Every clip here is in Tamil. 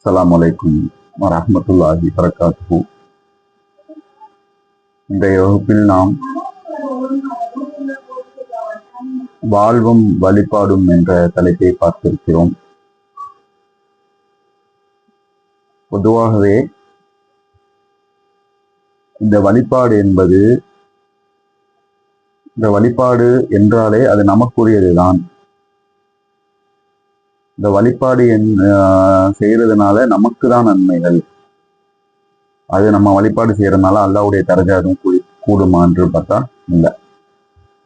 அஸ்ஸலாமு அலைக்கும் வரஹ்மத்துல்லாஹி வரகாத்துஹு. இன்றைய வகுப்பில் நாம் வாழ்வும் வழிபாடும் என்ற தலைப்பை பார்த்திருக்கிறோம். பொதுவாகவே இந்த வழிபாடு என்றாலே அது நமக்குரியதுதான். இந்த வழிபாடு செய்யறதுனால நமக்கு தான் நன்மைகள். அது நம்ம வழிபாடு செய்யறதுனால அல்லாஹ்வுடைய தரஜா எதுவும் கூடுமா என்று பார்த்தா இல்லை.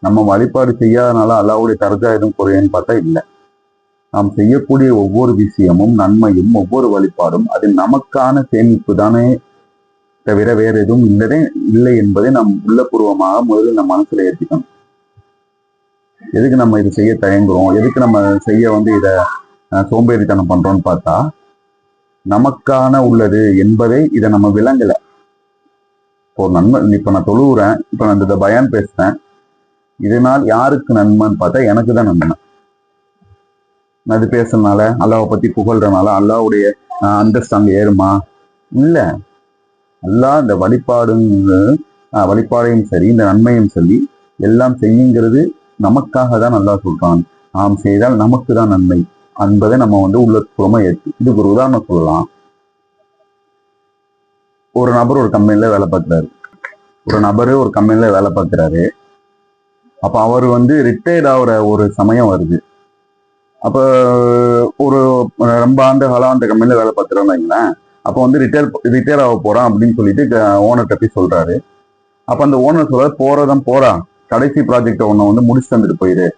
நம்ம வழிபாடு செய்யாதனால அல்லாஹ்வுடைய தரஜா எதுவும் குறையுன்னு பார்த்தா இல்லை. நாம் செய்யக்கூடிய ஒவ்வொரு விஷயமும் நன்மையும் ஒவ்வொரு வழிபாடும் அது நமக்கான சேமிப்பு தானே தவிர வேற எதுவும் இல்லை என்பதை நாம் உள்ளபூர்வமாக முதலில் நம்ம மனசுல ஏற்றிக்கணும். எதுக்கு நம்ம இதை செய்ய தயங்குறோம், எதுக்கு நம்ம செய்ய இதை சோம்பேறித்தனம் பண்றோம்னு பார்த்தா நமக்கான உள்ளது என்பதை இதை நம்ம விளங்கல. இப்போ நன்மை, இப்ப நான் தொழுகிறேன், இப்ப நான் இந்த பயான் பேசுறேன், இதனால் யாருக்கு நன்மைன்னு பார்த்தா எனக்கு தான் நன்மை. நான் இது பேசுறதுனால அல்லாஹ்வை பத்தி புகழ்றதுனால அல்லாஹ்வுடைய அந்தஸ்து ஏறுமா? இல்ல. அல்லாஹ் இந்த வழிபாடையும் சரி இந்த நன்மையும் சரி எல்லாம் செய்யுங்கிறது நமக்காக தான் அல்லாஹ் சொல்றான். நாம் செய்தால் நமக்கு தான் நன்மை என்பதை நம்ம உள்ளபூர்வமா ஏற்று. இதுக்கு ஒரு உதாரணம் சொல்லலாம். ஒரு நபர் ஒரு கம்பெனில வேலை பார்க்கிறாரு. அப்ப அவர் ரிட்டையர்ட் ஆகுற ஒரு சமயம் வருது. அப்ப ஒரு ரொம்ப காலம் அந்த கம்பெனில வேலை பார்க்கிறோம்னு வைங்களேன். அப்ப ரிட்டையர் ஆக போறான் அப்படின்னு சொல்லிட்டு ஓனர்கிட்ட போய் சொல்றாரு. அப்ப அந்த ஓனர் சொல்ற போறான், கடைசி ப்ராஜெக்ட ஒன்ன முடிச்சு தந்துட்டு போயிரு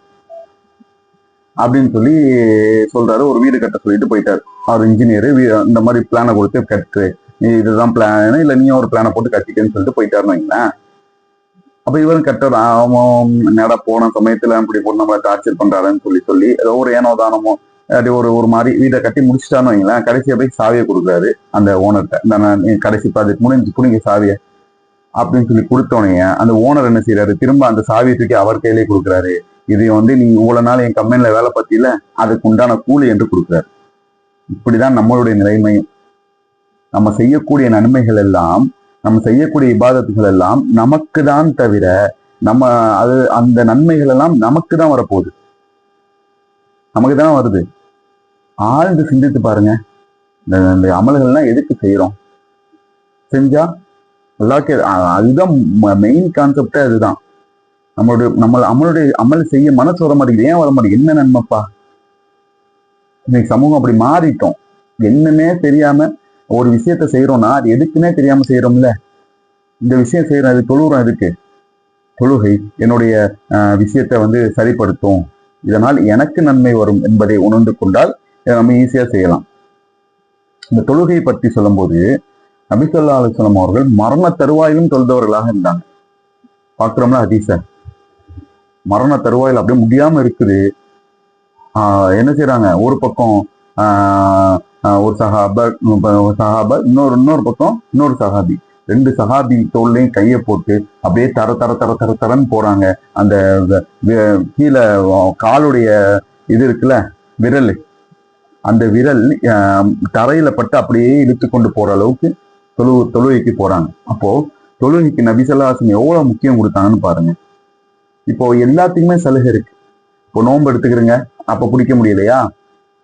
அப்படின்னு சொல்லி சொல்றாரு. ஒரு வீடு கட்ட சொல்லிட்டு போயிட்டாரு. அவர் இன்ஜினியர். இந்த மாதிரி பிளானை கொடுத்து கட்டு, நீ இதுதான் பிளான், இல்ல நீ ஒரு பிளானை போட்டு கட்டிக்கன்னு சொல்லிட்டு போயிட்டாருன்னு வைங்களேன். அப்ப இவரும் கட்டுற அவன் நேரா போன சமயத்துல இப்படி போட்டு நம்மளை டார்ச்சர் பண்றாருன்னு சொல்லி ஏதோ ஒரு ஏனோதானமோ அப்படி ஒரு மாதிரி வீட்டை கட்டி முடிச்சுட்டான்னு வைங்களேன். கடைசியா போய் சாவியை கொடுக்குறாரு அந்த ஓனர்கிட்ட. இந்த கடைசி ப்ராஜெக்ட் முடிஞ்சு சாவியை அப்படின்னு சொல்லி கொடுத்தோனே அந்த ஓனர் என்ன செய்யறாரு, திரும்ப அந்த சாவியை தூக்கி அவர் கையிலே கொடுக்குறாரு. இது நீ இவ்வளவு நாள் என் கம்பெனில வேலை பார்த்தில, அதுக்கு உண்டான கூலி என்று கொடுக்குறாரு. இப்படிதான் நம்மளுடைய நிலைமையும். நம்ம செய்யக்கூடிய நன்மைகள் எல்லாம், நம்ம செய்யக்கூடிய இபாதத்துகள் எல்லாம் நமக்கு தான் தவிர அந்த நன்மைகள் எல்லாம் நமக்கு தான் வரப்போகுது, நமக்கு தான் வருது. ஆழ்ந்து சிந்தித்து பாருங்க. இந்த அமல்கள்லாம் எதுக்கு செய்யறோம்? செஞ்சா எல்லாருக்கே அதுதான் மெயின் கான்செப்டே. அதுதான் அமல் செய்ய மனசு வர மாட்டேங்குது. ஏன் வர மாட்டேங்குது? என்ன நன்மைப்பா? இன்னைக்கு சமூகம் அப்படி மாறிட்டோம். என்னன்னே தெரியாம ஒரு விஷயத்த செய்யறோம்னா அது எதுக்குன்னே தெரியாம செய்யறோம்ல. இந்த விஷயம் செய்யறோம், அது தொழுகிறோம். எதுக்கு? தொழுகை என்னுடைய விஷயத்த சரிப்படுத்தும், இதனால் எனக்கு நன்மை வரும் என்பதை உணர்ந்து கொண்டால் நம்ம ஈஸியா செய்யலாம். இந்த தொழுகை பற்றி சொல்லும் போது நபி ஸல்லல்லாஹு அலைஹி வஸல்லம் அவர்கள் மரண தருவாயிலும் தொழுதவர்களாக இருந்தாங்க. பார்க்கிறோம்ல ஹதீஸ. மரண தருவாயில் அப்படியே முடியாம இருக்குது. என்ன செய்யறாங்க? ஒரு பக்கம் ஒரு சஹாபா, இன்னொரு பக்கம் இன்னொரு சஹாபி. 2 சஹாபி தோல்லையும் கையை போட்டு அப்படியே தரன்னு போறாங்க. அந்த கீழே காலுடைய இது இருக்குல்ல, விரல், அந்த விரல் தரையில பட்டு அப்படியே இழுத்து கொண்டு போற அளவுக்கு தொழுகைக்கு போறாங்க. அப்போ தொழுகைக்கு நபி ஸல்லல்லாஹு அலைஹி வஸல்லம் எவ்வளவு முக்கியம் கொடுத்தாங்கன்னு பாருங்க. இப்போ எல்லாத்துக்குமே சலுகை இருக்கு. இப்போ நோன்பு எடுத்துக்கிறீங்க, அப்ப பிடிக்க முடியலையா,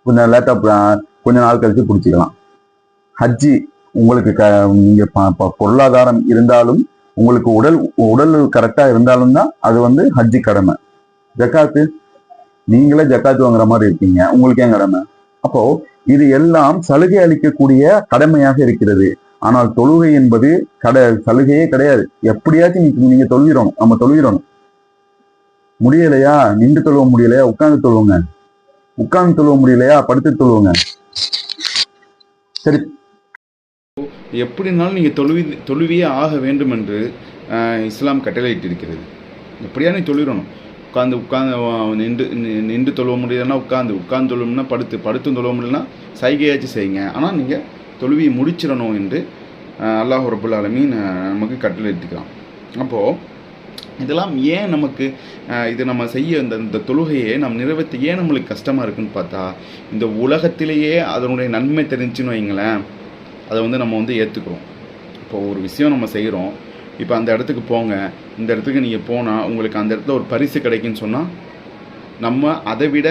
கொஞ்சம் கொஞ்ச நாள் கழிச்சு பிடிச்சிக்கலாம். ஹஜ்ஜி உங்களுக்கு பொருளாதாரம் இருந்தாலும், உங்களுக்கு உடல் கரெக்டா இருந்தாலும் தான் அது ஹஜ்ஜி கடமை. ஜக்காத்து நீங்களே ஜக்காத்து வாங்குற மாதிரி இருக்கீங்க, உங்களுக்கு ஏன் கடமை? அப்போ இது எல்லாம் சலுகை அளிக்கக்கூடிய கடமையாக இருக்கிறது. ஆனால் தொழுகை என்பது சலுகையே கிடையாது. எப்படியாச்சும் நீங்க தொழுகிறோம், நம்ம தொழுகிறோம். முடியலையா, நின்று தொழுவ முடியலையா, உட்கார்ந்து தொழுவுங்க. உட்கார்ந்து தொழுவ முடியலையா, படுத்து தொழுவுங்க. சரி, எப்படினாலும் நீங்கள் தொழுவியே ஆக வேண்டும் என்று இஸ்லாம் கட்டளையிட்டிருக்கிறது. எப்படியா நீ தொழுகிறணும். உட்காந்து நின்று தொழுவ முடியலன்னா உட்கார்ந்து தொழுவணும்னா படுத்தும் தொழுவ முடியலன்னா சைகையாச்சும் செய்யுங்க. ஆனால் நீங்கள் தொழுவியை முடிச்சிடணும் என்று அல்லாஹ் ரப்புல் ஆலமீன் நமக்கு கட்டளையிட்டிருக்கிறான். அப்போது இதெல்லாம் ஏன் நமக்கு இது நம்ம செய்ய இந்த தொழுகையை நம்ம நிறைவேற்ற ஏன் நம்மளுக்கு கஷ்டமாக இருக்குன்னு பார்த்தா, இந்த உலகத்திலேயே அதனுடைய நன்மை தெரிஞ்சுன்னு வைங்களேன், அதை வந்து நம்ம வந்து ஏற்றுக்கிறோம். இப்போ ஒரு விஷயம் நம்ம செய்கிறோம், இப்போ அந்த இடத்துக்கு போங்க, இந்த இடத்துக்கு நீங்கள் போனால் உங்களுக்கு அந்த இடத்துல ஒரு பரிசு கிடைக்குன்னு சொன்னால் நம்ம அதை விட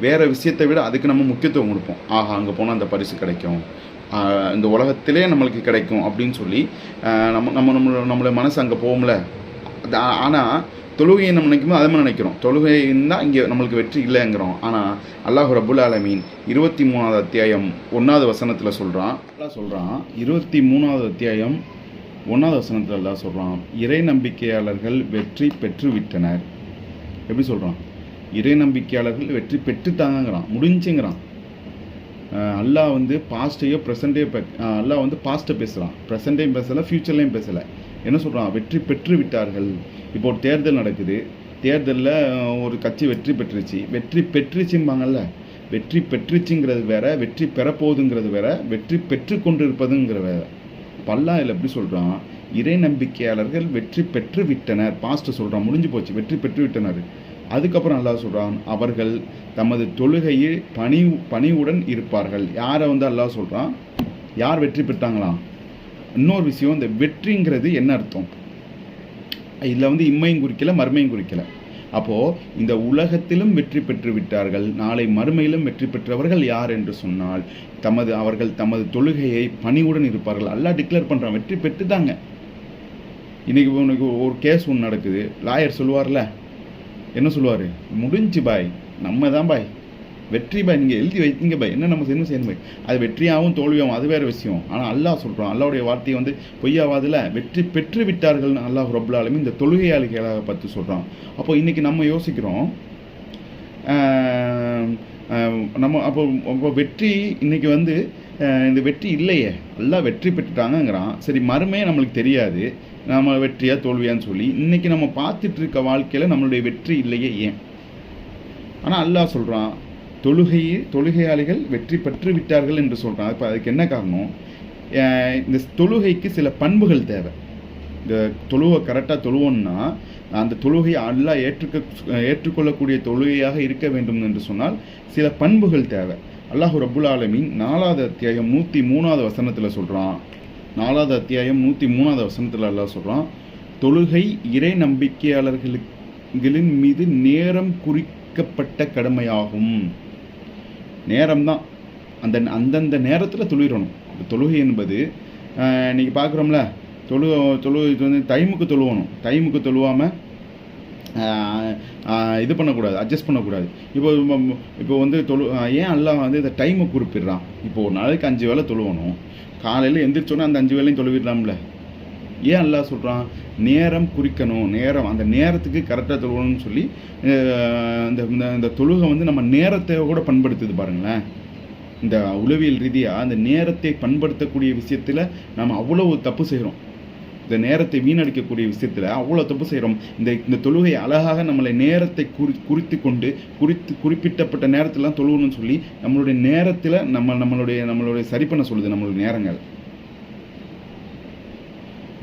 வேறு விஷயத்தை விட அதுக்கு நம்ம முக்கியத்துவம் கொடுப்போம். ஆஹா, அங்கே போனால் அந்த பரிசு கிடைக்கும், இந்த உலகத்திலே நம்மளுக்கு கிடைக்கும் அப்படின்னு சொல்லி நம்மளோட மனசு அங்கே போகும்ல. ஆனால் தொழுகையை நம்ம நினைக்கும்போது அதை மாதிரி நினைக்கிறோம், தொழுகைன்னு தான் இங்கே நம்மளுக்கு வெற்றி இல்லைங்கிறோம். ஆனால் அல்லாஹ் ரப்புல் ஆலமீன் 23வது அத்தியாயம் 1வது வசனத்தில் சொல்கிறான். 23வது அத்தியாயம் 1வது வசனத்தில் அல்லாஹ் சொல்கிறான், இறை நம்பிக்கையாளர்கள் வெற்றி பெற்று விட்டனர். எப்படி சொல்கிறான்? இறை நம்பிக்கையாளர்கள் வெற்றி பெற்றுட்டாங்கிறான், முடிஞ்சுங்கிறான். அல்லாஹ் வந்து பாஸ்ட்டையோ ப்ரெசண்ட்டையோ அல்லாஹ் வந்து பாஸ்ட்டை பேசுகிறான், ப்ரெசண்ட்டையும் பேசலை, ஃப்யூச்சர்லேயும் பேசலை. என்ன சொல்கிறான்? வெற்றி பெற்று விட்டார்கள். இப்போ ஒரு தேர்தல் நடக்குது, தேர்தலில் ஒரு கட்சி வெற்றி பெற்றுச்சு, வெற்றி பெற்றுச்சும்பாங்கல்ல, வெற்றி பெற்றுச்சுங்கிறது வேற, வெற்றி பெறப்போகுதுங்கிறது வேற, வெற்றி பெற்று கொண்டு இருப்பதுங்கிற வேற. அல்லாஹ் இதில் எப்படி சொல்கிறான்? இறை நம்பிக்கையாளர்கள் வெற்றி பெற்று விட்டனர், பாஸ்ட்டு சொல்கிறான், முடிஞ்சு போச்சு, வெற்றி பெற்று விட்டனர். அதுக்கப்புறம் அல்லாஹ் சொல்கிறான், அவர்கள் தமது தொழுகையில் பணிவுடன் இருப்பார்கள். யாரை வந்து அல்லாஹ் சொல்கிறான்? யார் வெற்றி பெற்றாங்களாம்? இன்னொரு விஷயம், இந்த வெற்றிங்கிறது என்ன அர்த்தம்? இதில் வந்து இம்மையும் குறிக்கலை, மறுமையும் குறிக்கலை. அப்போது இந்த உலகத்திலும் வெற்றி பெற்று விட்டார்கள், நாளை மறுமையிலும் வெற்றி பெற்றவர்கள் யார் என்று சொன்னால் அவர்கள் தமது தொழுகையை பணிவுடன் இருப்பார்கள். அல்லாஹ் டிக்ளேர் பண்ணுறான், வெற்றி பெற்றுட்டாங்க. இன்றைக்கி உனக்கு ஒரு கேஸ் ஒன்று நடக்குது, லாயர் சொல்லுவார்ல, என்ன சொல்லுவார்? முடிஞ்சு பாய், நம்ம தான் பாய், வெற்றி பாய், நீங்கள் எழுதி வைத்தீங்க பாய், என்ன நம்ம என்ன செய்யணும் பாய். அது வெற்றியாகவும் தோல்வியாகவும் அது வேறு விஷயம். ஆனால் அல்லாஹ் சொல்கிறான், அல்லாஹ்வுடைய வார்த்தையை வந்து பொய்யாவாதில் வெற்றி பெற்று விட்டார்கள்னு அல்லாஹ் ரப்புல் ஆலமீன் இந்த தொழுகையாளிகளாக பார்த்து சொல்கிறான். அப்போ இன்றைக்கி நம்ம யோசிக்கிறோம், அப்போ வெற்றி இன்றைக்கி வந்து இந்த வெற்றி இல்லையே, எல்லாம் வெற்றி பெற்றுட்டாங்கங்கிறான். சரி, மறுமையே நம்மளுக்கு தெரியாது, நம்ம வெற்றியா தோல்வியான்னு சொல்லி இன்றைக்கி நம்ம பார்த்துட்டு இருக்க வாழ்க்கையில் நம்மளுடைய வெற்றி இல்லையே, ஏன்? ஆனால் அல்லாஹ் சொல்கிறான், தொழுகையாளிகள் வெற்றி பெற்று விட்டார்கள் என்று சொல்கிறான். இப்போ அதுக்கு என்ன காரணம்? இந்த தொழுகைக்கு சில பண்புகள் தேவை. இந்த தொழுவை கரெக்டாக தொழுவோன்னா அந்த தொழுகையை அல்லாஹ் ஏற்றுக்கொள்ளக்கூடிய தொழுகையாக இருக்க வேண்டும் என்று சொன்னால் சில பண்புகள் தேவை. அல்லாஹ் ரப்புல் ஆலமீன் 4வது அத்தியாயம் 103வது வசனத்தில் சொல்கிறான். 4வது அத்தியாயம் 103வது வசனத்தில் அல்லாஹ் சொல்கிறான், தொழுகை இறை நம்பிக்கையாளர்களின் மீது நேரம் குறிக்கப்பட்ட கடமையாகும். நேரம்தான், அந்தந்த நேரத்தில் தொழுகிறணும். இந்த தொழுகை என்பது இன்றைக்கி பார்க்குறோம்ல, தொழுகை வந்து டைமுக்கு தொழுவணும், தொழுவாமல் இது பண்ணக்கூடாது, அட்ஜஸ்ட் பண்ணக்கூடாது. இப்போ வந்து ஏன் அல்லாஹ் வந்து இந்த டைமை குறிப்பிடுறான்? இப்போ ஒரு நாளைக்கு 5 வேளை தொழுவணும், காலையில் எந்திரிச்சோன்னா அந்த 5 வேளையும் தொழுவிடலாம்ல. ஏன் அல்லாஹ் சொல்கிறான்? நேரம் குறிக்கணும், நேரம், அந்த நேரத்துக்கு கரெக்டாக தொழுவணும்னு சொல்லி இந்த தொழுகை வந்து நம்ம நேரத்தை கூட பண்படுத்துது பாருங்களேன். இந்த உளவியல் ரீதியாக அந்த நேரத்தை பண்படுத்தக்கூடிய விஷயத்தில் நம்ம அவ்வளவு தப்பு செய்கிறோம். இந்த நேரத்தை வீணடிக்கக்கூடிய விஷயத்தில் அவ்வளோ தப்பு செய்கிறோம். இந்த தொழுகை அழகாக நம்மளை நேரத்தை குறிப்பிட்டப்பட்ட நேரத்திலாம் தொழுகணும்னு சொல்லி நம்மளுடைய நேரத்தில் நம்மளுடைய சரி பண்ண சொல்லுது நம்மளுடைய நேரங்கள்.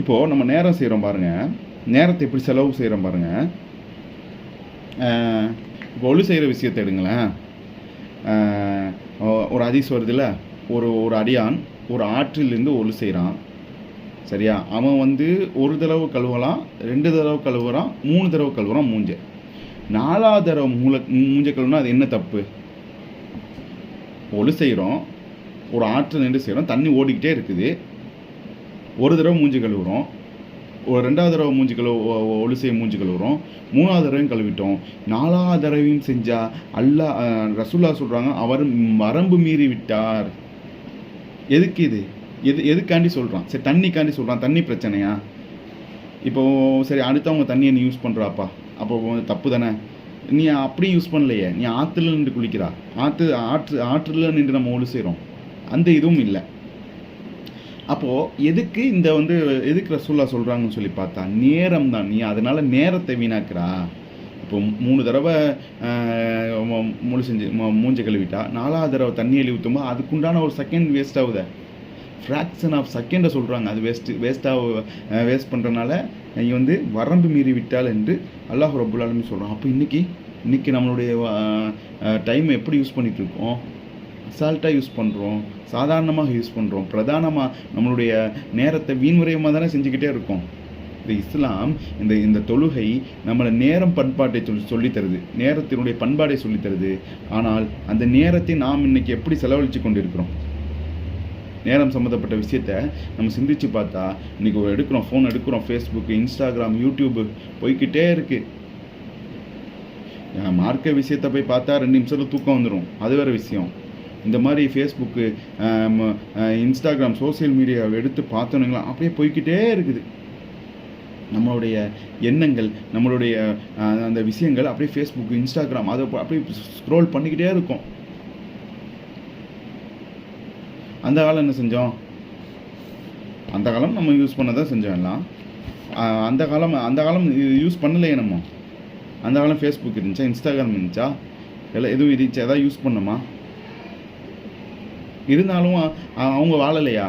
இப்போது நம்ம நேரம் செய்கிறோம் பாருங்கள், நேரத்தை எப்படி செலவு செய்கிறோம் பாருங்கள். இப்போ ஒளி செய்கிற விஷயத்தை எடுங்களேன். ஒரு ஹதீஸ் வருதுல்ல, ஒரு அடியான் ஒரு ஆற்றிலிருந்து ஒளி செய்கிறான், சரியா? அவன் வந்து 1 தடவை கழுவலாம், 2 தடவை கழுவுறான், 3 தடவை கழுவுறான் மூஞ்ச. 4வது தடவை மூஞ்ச கழுவுனா அது என்ன தப்பு? ஒளி செய்கிறோம், ஒரு ஆற்றில் நின்று செய்கிறோம், தண்ணி ஓடிக்கிட்டே இருக்குது, 1 தடவை மூஞ்சி கழுவுறோம், 2வது தடவை ஒளி செய்ய மூஞ்சி கழுவுறோம், 3வது தடவையும் கழுவிட்டோம், 4வது தடவையும் செஞ்சால் அல்லாஹ் ரசூலுல்லாஹ் சொல்கிறாங்க, அவர் வரம்பு மீறி விட்டார். எதுக்கு இது? எதுக்காண்டி சொல்கிறான்? சரி, தண்ணிக்காண்டி சொல்கிறான், தண்ணி பிரச்சனையா? இப்போது சரி, அடுத்தவங்க தண்ணியை நீ யூஸ் பண்ணுறாப்பா, அப்போ தப்பு தானே? நீ அப்படி யூஸ் பண்ணலையே, நீ ஆற்றுல நின்று குளிக்கிறா, ஆற்றுல நின்று நம்ம ஒளி செய்கிறோம், அந்த இதுவும் இல்லை. அப்போது எதுக்கு ரசூலுல்லாஹ் சொல்கிறாங்கன்னு சொல்லி பார்த்தா நேரம் தான். நீ அதனால் நேரத்தை வீணாக்குறா. இப்போ 3 தடவை மூஞ்சி கழுவிட்டா, 4வது தடவை தண்ணி ஊற்றும்போது அதுக்குண்டான ஒரு செகண்ட் வேஸ்ட் ஆகுது. ஃப்ராக்ஷன் ஆஃப் செகண்டை சொல்கிறாங்க. அது வேஸ்ட் பண்ணுறனால நீங்கள் வந்து வரம்பு மீறி விட்டால் என்று அல்லாஹ் ரப்புல் ஆலமீன் சொல்கிறோம். அப்போ இன்றைக்கி நம்மளுடைய டைமை எப்படி யூஸ் பண்ணிகிட்ருக்கோம்? அசால்ட்டாக யூஸ் பண்ணுறோம், சாதாரணமாக யூஸ் பண்ணுறோம், பிரதானமாக நம்மளுடைய நேரத்தை வீண்விரயமாக தானே செஞ்சுக்கிட்டே இருக்கோம். இந்த இஸ்லாம் இந்த தொழுகை நம்மளை நேரம் பண்பாட்டை சொல்லித் தருது, நேரத்தினுடைய பண்பாடை சொல்லித் தருது. ஆனால் அந்த நேரத்தை நாம் இன்னைக்கு எப்படி செலவழித்து கொண்டிருக்கிறோம்? நேரம் சம்மந்தப்பட்ட விஷயத்த நம்ம சிந்திச்சு பார்த்தா இன்றைக்கி ஃபோன் எடுக்கிறோம், ஃபேஸ்புக்கு, இன்ஸ்டாகிராம், யூடியூப்பு போய்கிட்டே இருக்குது. மார்க்க விஷயத்தை போய் பார்த்தா 2 நிமிஷத்தில் தூக்கம் வந்துடும், அது வேறு விஷயம். இந்த மாதிரி ஃபேஸ்புக்கு, இன்ஸ்டாகிராம், சோசியல் மீடியாவை எடுத்து பார்த்தோனுங்களா அப்படியே போய்கிட்டே இருக்குது. நம்மளுடைய எண்ணங்கள், நம்மளுடைய அந்த விஷயங்கள் அப்படியே ஃபேஸ்புக், இன்ஸ்டாகிராம் அதை அப்படியே ஸ்க்ரோல் பண்ணிக்கிட்டே இருக்கும். அந்த காலம் என்ன செஞ்சோம்? அந்த காலம் நம்ம யூஸ் பண்ண தான் செஞ்சோம் எல்லாம். அந்த காலம் யூஸ் பண்ணலையே நம்ம. அந்த காலம் ஃபேஸ்புக் இருந்துச்சா, இன்ஸ்டாகிராம் இருந்துச்சா, எல்லாம் எதுவும் இருந்துச்சு, எதாவது யூஸ் பண்ணோமா? இருந்தாலும் அவங்க வாழலையா?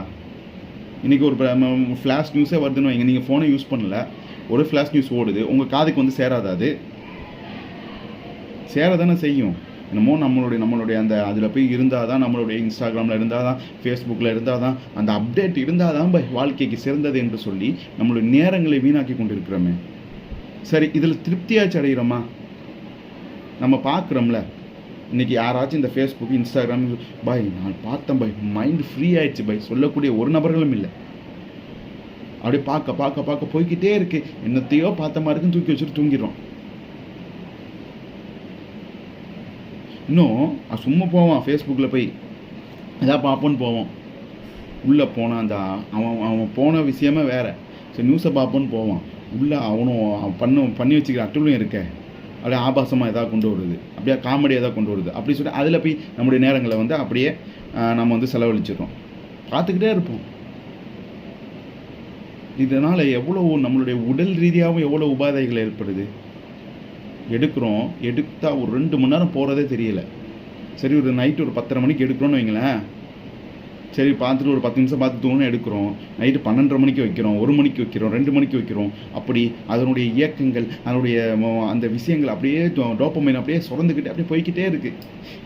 இன்றைக்கி ஒரு ஃப்ளாஷ் நியூஸே வருதுன்னு வைங்க, நீங்கள் ஃபோனை யூஸ் பண்ணல, ஒரு ஃப்ளாஷ் நியூஸ் ஓடுது, உங்கள் காதுக்கு வந்து சேராது. அது சேரதானே செய்யும். என்னமோ நம்மளுடைய அந்த அதில் போய் இருந்தால் தான், நம்மளுடைய இன்ஸ்டாகிராமில் இருந்தால் தான், ஃபேஸ்புக்கில் இருந்தால் தான், அந்த அப்டேட் இருந்தால் தான் வாழ்க்கைக்கு சிறந்தது என்று சொல்லி நம்மளுடைய நேரங்களை வீணாக்கி கொண்டிருக்கிறோமே. சரி, இதில் திருப்தியாச்சு அடைகிறோமா? நம்ம பார்க்குறோம்ல, இன்றைக்கி யாராச்சும் இந்த ஃபேஸ்புக், இன்ஸ்டாகிராம், பாய் நான் பார்த்தேன் பாய், மைண்டு ஃப்ரீ ஆயிடுச்சு பாய் சொல்லக்கூடிய ஒரு நபர்களும் இல்லை. அப்படியே பார்க்க போய்கிட்டே இருக்கு, என்னத்தையோ பார்த்த மாதிரி இருக்குன்னு தூக்கி வச்சுட்டு தூங்கிடுறோம். இன்னும் சும்மா போவான் ஃபேஸ்புக்கில் போய் எதாவது பார்ப்போன்னு போவோம். உள்ளே போனால் அந்த அவன் போன விஷயமே வேறு. சரி, நியூஸை பார்ப்போன்னு போவான். உள்ளே அவனும் பண்ணி வச்சுக்கிற அட்டுலையும் இருக்க, அப்படியே ஆபாசமாக எதாவது கொண்டு வருது, அப்படியே காமெடி எதாவது கொண்டு வருது, அப்படி சொல்லிட்டு அதில் போய் நம்முடைய நேரங்களை வந்து அப்படியே நம்ம வந்து செலவழிச்சிடறோம், பார்த்துக்கிட்டே இருப்போம். இதனால் எவ்வளோ நம்மளுடைய உடல் ரீதியாகவும் எவ்வளோ உபாதைகள் ஏற்படுது. எடுத்தால் ஒரு 2 மணி நேரம் போகிறதே தெரியல. சரி, ஒரு நைட்டு ஒரு 10:30 மணிக்கு எடுக்கிறோன்னு வைங்களேன், சரி பார்த்துட்டு ஒரு 10 நிமிஷம் பார்த்து தூங்கணும் எடுக்கிறோம். நைட்டு 12:30 மணிக்கு வைக்கிறோம், 1 மணிக்கு வைக்கிறோம், 2 மணிக்கு வைக்கிறோம். அப்படி அதனுடைய இயக்கங்கள், அதனுடைய அந்த விஷயங்கள் அப்படியே டோப்பமைன் அப்படியே சுரந்துக்கிட்டு அப்படியே போய்கிட்டே இருக்குது.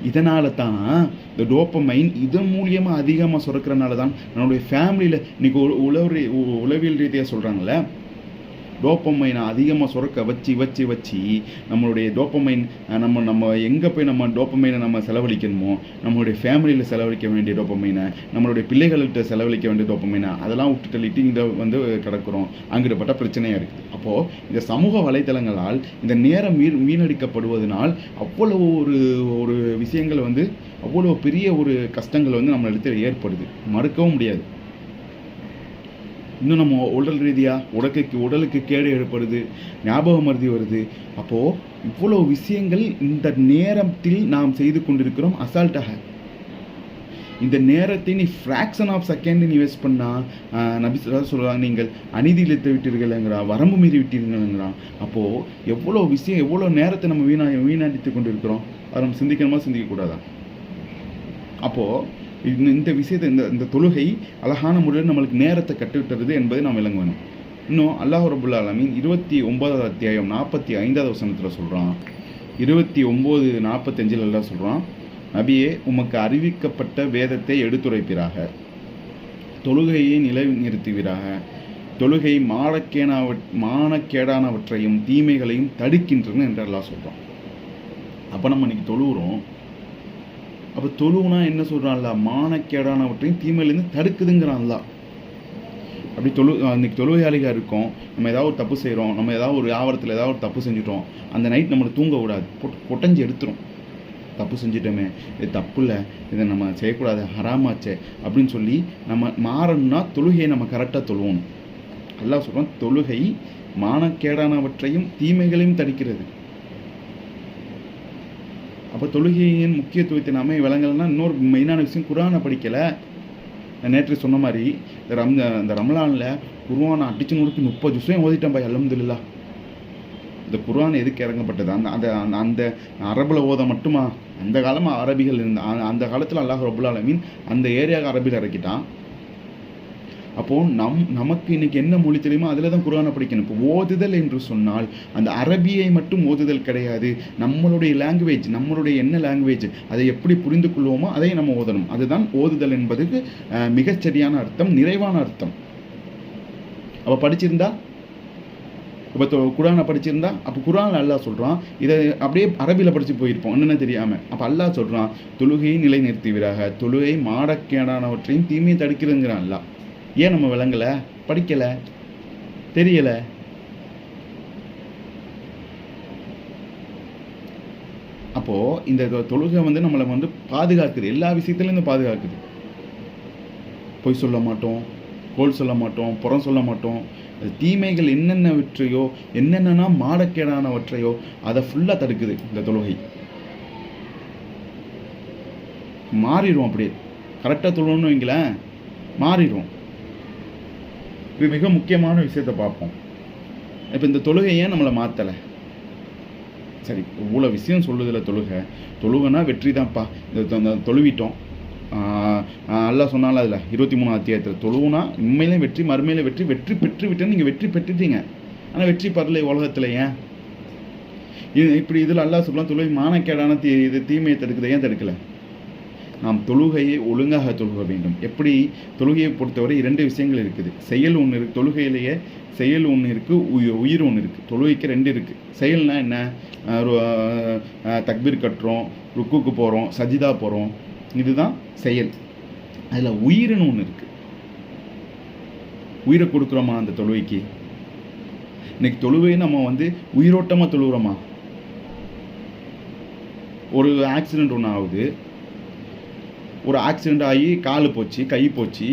இதனால தான் இந்த டோப்பமைன் இதன் மூலியமாக அதிகமாக சுரக்கிறனால தான் நம்மளுடைய ஃபேமிலியில் இன்றைக்கி உளவியல் ரீதியாக சொல்கிறாங்களே, டோப்பமைனை அதிகமாக சுரக்க வச்சு நம்மளுடைய டோப்பமைன் நம்ம எங்கே போய் நம்ம டோப்பமைனை நம்ம செலவழிக்கணுமோ, நம்மளுடைய ஃபேமிலியில் செலவழிக்க வேண்டிய டோப்பமைனை, நம்மளுடைய பிள்ளைகள்கிட்ட செலவழிக்க வேண்டிய டோப்பமைனை அதெல்லாம் விட்டுட்டு இங்கே வந்து கிடக்கிறோம். அங்கிட்டப்பட்ட பிரச்சனையாக இருக்குது. அப்போது இந்த சமூக வலைத்தளங்களால் இந்த நேரம் வீணடிக்கப்படுவதனால் அவ்வளோ ஒரு விஷயங்கள் வந்து அவ்வளோ பெரிய ஒரு கஷ்டங்கள் வந்து நம்ம இடத்துல ஏற்படுது, மறுக்கவும் முடியாது. இன்னும் நம்ம உடல் ரீதியாக உடலுக்கு கேடு ஏற்படுது, ஞாபக மறதி வருது. அப்போது இவ்வளோ விஷயங்கள் இந்த நேரத்தில் நாம் செய்து கொண்டிருக்கிறோம் அசால்ட்டாக. இந்த நேரத்தை நீ ஃப்ராக்ஷன் ஆஃப் செகண்ட் நீ வேஸ்ட் பண்ணால் நபி சொல்கிறாங்க, நீங்கள் அநீதி இழைத்து விட்டீர்கள்ங்கிறா, வரம்பு மீறி விட்டீர்கள்ங்கிறான். அப்போது எவ்வளோ விஷயம், எவ்வளோ நேரத்தை நம்ம வீணடித்து கொண்டு இருக்கிறோம். அதை நம்ம சிந்திக்கணுமா, சிந்திக்கக்கூடாதா? அப்போது இந்த விஷயத்தை இந்த தொழுகை அழகான முறையில் நம்மளுக்கு நேரத்தை கற்றுவிட்டது என்பதை நாம் விளங்க வேணும். இன்னும் அல்லாஹ் ரப்புல் ஆலமீன் 29வது அத்தியாயம் 45வது வசனத்தில் சொல்கிறான், 29:45 எல்லாம் சொல்கிறான், நபியே உமக்கு அறிவிக்கப்பட்ட வேதத்தை எடுத்துரைப்பீராக, தொழுகையை நிலைநிறுத்துவீராக, தொழுகை மானக்கேடானவற்றையும் தீமைகளையும் தடுக்கின்றன என்று அல்லாஹ் சொல்கிறான். அப்போ நம்ம இன்னைக்கு தொழுகிறோம். அப்போ தொழுவுனா என்ன சொல்கிறான்ல, மானக்கேடானவற்றையும் தீமையிலேருந்து தடுக்குதுங்கிறான்ல. அப்படி இன்னைக்கு தொழுகையாளியாக இருக்கோம், நம்ம ஏதாவது ஒரு தப்பு செய்கிறோம், நம்ம ஏதாவது ஒரு வியாபாரத்தில் ஏதாவது ஒரு தப்பு செஞ்சுட்டோம், அந்த நைட் நம்மளை தூங்க விடாது, கொட்டஞ்சி எடுத்துரும். தப்பு செஞ்சிட்டோமே, இது தப்பு இல்லை, இதை நம்ம செய்யக்கூடாது, ஹராமாச்சே அப்படின்னு சொல்லி நம்ம மாறணும்னா தொழுகையை நம்ம கரெக்டாக தொழுவணும். அல்லாஹ் சொல்கிறோம், தொழுகை மானக்கேடானவற்றையும் தீமைகளையும் தடுக்கிறது. அப்போ தொழுகையின் முக்கியத்துவத்தை நாம விளங்கலைன்னா இன்னொரு மெயினான விஷயம், குர்ஆனை படிக்கலை. நேற்று சொன்ன மாதிரி இந்த ரமலானில் குர்ஆனை அடிச்சு நூறுக்கு 30 ஜுஸையும் ஓதிட்டேன் பாய், அல்ஹம்துலில்லாஹ். இந்த குர்ஆன் எதுக்கு இறங்கப்பட்டது? அந்த அரபில் ஓத மட்டுமா? அந்த காலமாக அரபிகள் அந்த காலத்தில் அல்லாஹ் ரப்புல் ஆலமீன் அந்த ஏரியாவுக்கு அரபியில் இறக்கிட்டான். அப்போது நமக்கு இன்னைக்கு என்ன மொழி தெரியுமோ அதில் தான் குர்ஆனை படிக்கணும். இப்போ ஓதுதல் என்று சொன்னால் அந்த அரபியை மட்டும் ஓதுதல் கிடையாது. நம்மளுடைய லாங்குவேஜ், நம்மளுடைய என்ன லாங்குவேஜ் அதை எப்படி புரிந்து கொள்வோமோ அதை நம்ம ஓதணும். அதுதான் ஓதுதல் என்பதுக்கு மிகச்சரியான அர்த்தம், நிறைவான அர்த்தம். அப்போ படிச்சிருந்தா, இப்போ குர்ஆனை படிச்சிருந்தா, அப்போ குர்ஆனில் அல்லாஹ் சொல்கிறான், இதை அப்படியே அரபியில் படித்து போயிருப்போம் என்னென்ன தெரியாமல். அப்போ அல்லாஹ் சொல்கிறான், தொழுகையை நிலைநிறுத்துவீராக, தொழுகை மாடக்கேடானவற்றையும் தீமையை தடுக்கிறதுங்கிறான் அல்லாஹ். ஏன் நம்ம விளங்கலை, படிக்கலை, தெரியலை? அப்போது இந்த தொழுகை வந்து நம்மளை வந்து பாதுகாக்குது, எல்லா விஷயத்துலேருந்து பாதுகாக்குது. பொய் சொல்ல மாட்டோம், கோல் சொல்ல மாட்டோம், புறம் சொல்ல மாட்டோம். தீமைகள் என்னென்னவற்றையோ, என்னென்னா மாடக்கேடானவற்றையோ அதை ஃபுல்லாக தடுக்குது இந்த தொழுகை. மாறிடும், அப்படியே கரெக்டாக தொழுன்னு வைங்களேன், மாறிடும். இது மிக முக்கியமான விஷயத்தை பார்ப்போம். இப்போ இந்த தொழுகை ஏன் நம்மளை மாற்றலை? சரி, இவ்வளோ விஷயம் சொல்லுதில்ல. தொழுகைனா வெற்றி தான்ப்பா. இந்த தொழுவிட்டோம், அல்லாஹ் சொன்னாலும் அதில் 23 அத்தியாயத்தில் தொழுவுனா உண்மையிலே வெற்றி, மறுமையிலே வெற்றி, வெற்றி பெற்று விட்டேன்னு நீங்கள் வெற்றி பெற்றுட்டீங்க. ஆனால் வெற்றி பெறலை உலகத்தில். ஏன் இப்படி இதில் அல்லாஹ் சொல்லலாம், தொழுகை மானக்கேடான இது தீமையை தடுக்குது. ஏன் தடுக்கலை? நாம் தொழுகையை ஒழுங்காக தொழுக வேண்டும். எப்படி? தொழுகையை பொறுத்தவரை 2 விஷயங்கள் இருக்குது. செயல் ஒன்று இருக்குது, தொழுகையிலேயே செயல் ஒன்று இருக்குது, உயிர் ஒன்று இருக்குது. தொழுகைக்கு 2 இருக்குது. செயல்னா என்ன? தக்பீர் கட்டுறோம், ருக்குக்கு போகிறோம், சஜிதா போகிறோம், இதுதான் செயல். அதில் உயிர்னு ஒன்று இருக்குது. உயிரை கொடுக்குறோமா அந்த தொழுகைக்கு? இன்னைக்கு தொழுகை நம்ம வந்து உயிரோட்டமாக தொழுகிறோமா? ஒரு ஆக்சிடெண்ட் ஒன்று ஆகுது, ஒரு ஆக்சிடெண்ட் ஆகி கால் போச்சு, கை போச்சு,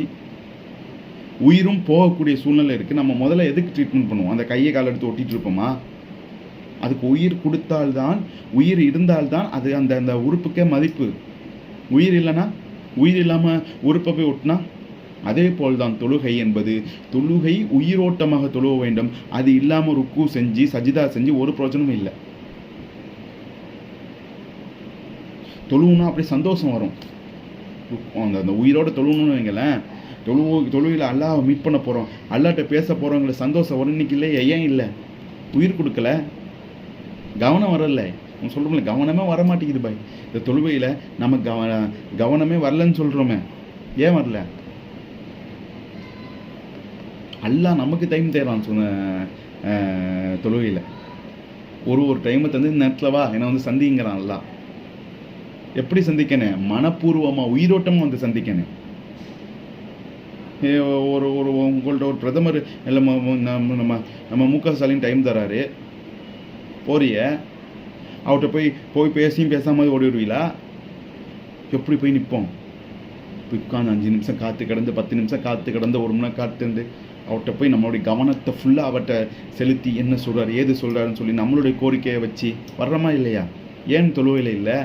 உயிரும் போகக்கூடிய சூழ்நிலை இருக்குது. நம்ம முதல்ல எதுக்கு ட்ரீட்மெண்ட் பண்ணுவோம்? அந்த கையை கால் எடுத்து ஒட்டிகிட்டு இருப்போமா? அதுக்கு உயிர் கொடுத்தால்தான், உயிர் இருந்தால்தான் அது அந்த அந்த உறுப்புக்கே மதிப்பு. உயிர் இல்லைன்னா, உயிர் இல்லாமல் உறுப்பை போய் ஒட்டினா, அதே போல்தான் தொழுகை என்பது. தொழுகை உயிரோட்டமாக தொழுக வேண்டும். அது இல்லாமல் ருக்கு செஞ்சு சஜிதா செஞ்சு ஒரு பிரயோஜனமும் இல்லை. தொழுவுனா அப்படி சந்தோஷம் வரும். அந்த உயிரோட தொழுவணும்னு வைங்களேன். தொழுகையில் அல்லாஹ்வை மீட் பண்ண போகிறோம், அல்லாஹ்ட்ட பேச போகிறவங்கள சந்தோஷம் வரும். இன்னைக்கு இல்லை. ஏன் இல்லை? உயிர் கொடுக்கல, கவனம் வரல. நம்ம சொல்கிறோம்ல, கவனமே வர மாட்டேங்குது பாய். இந்த தொழுகையில் நம்ம கவனமே வரலன்னு சொல்கிறோமே, ஏன் வரல? அல்லாஹ் நமக்கு டைம் தேடுறான். தொழுகையில் ஒரு டைமை தந்து இந்த நேரத்தில் வா என்னை வந்து சந்திங்கிறான் அல்லாஹ். எப்படி சந்திக்கணும்? மனப்பூர்வமாக, உயிரோட்டமாக வந்து சந்திக்கணும். உங்கள்கிட்ட ஒரு பிரதமர் இல்லை நம்ம முக ஸ்டாலின் டைம் தராரு, போறிய அவர்கிட்ட போய் பேசியும் பேசாமல் ஓடி வருவீங்களா? எப்படி போய் நிற்போம்? உட்காந்து 5 நிமிஷம் காற்று கிடந்து, 10 நிமிஷம் காற்று கிடந்து, 1 மணி நேரம் காத்துருந்து அவர்கிட்ட போய் நம்மளுடைய கவனத்தை ஃபுல்லாக அவர்கிட்ட செலுத்தி என்ன சொல்கிறார், ஏது சொல்கிறாருன்னு சொல்லி நம்மளுடைய கோரிக்கையை வச்சு வர்றமா இல்லையா? ஏன் தொழுவையில் இல்லை?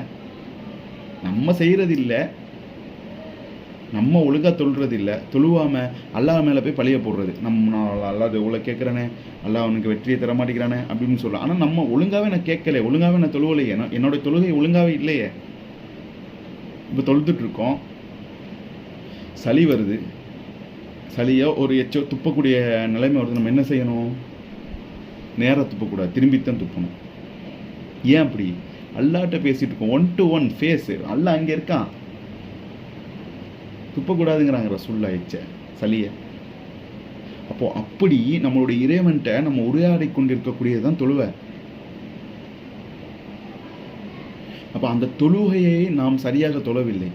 நம்ம செய்கிறது இல்லை, நம்ம ஒழுங்காக தொழுறது இல்லை. தொழுவாமல் அல்லாஹ் மேலே போய் பழிய போடுறது. நான் அல்லாஹ் இவ்வளோ கேட்குறேனே, அல்லாஹ் அவனுக்கு வெற்றியை தர மாட்டேங்கிறானே அப்படின்னு சொல்லலாம். ஆனால் நம்ம ஒழுங்காகவே நான் கேட்கல, ஒழுங்காகவே நான் தொழுவலையே, என்னோட தொழுகை ஒழுங்காகவே இல்லையே. இப்போ தொழுதுட்ருக்கோம், சளி வருது, சளியோ ஒரு எச்சோ துப்பக்கூடிய நிலைமை வருது. நம்ம என்ன செய்யணும்? நேராக துப்பக்கூடாது, திரும்பித்தான் துப்பணும். ஏன் அப்படி? அல்லாஹ்ட்ட பேசிகிட்டு இருக்கோம், 1 to 1 ஃபேஸு. அல்லாஹ் அங்கே இருக்கான், துப்பக்கூடாதுங்கிறாங்க ரசூலுல்லாஹ் எச்ச சளியை. அப்போது அப்படி நம்மளுடைய இறைவன்கிட்ட நம்ம உரையாடி கொண்டிருக்கக்கூடியது தான் தொழுவை. அப்போ அந்த தொழுகையை நாம் சரியாக தொழவில்லை.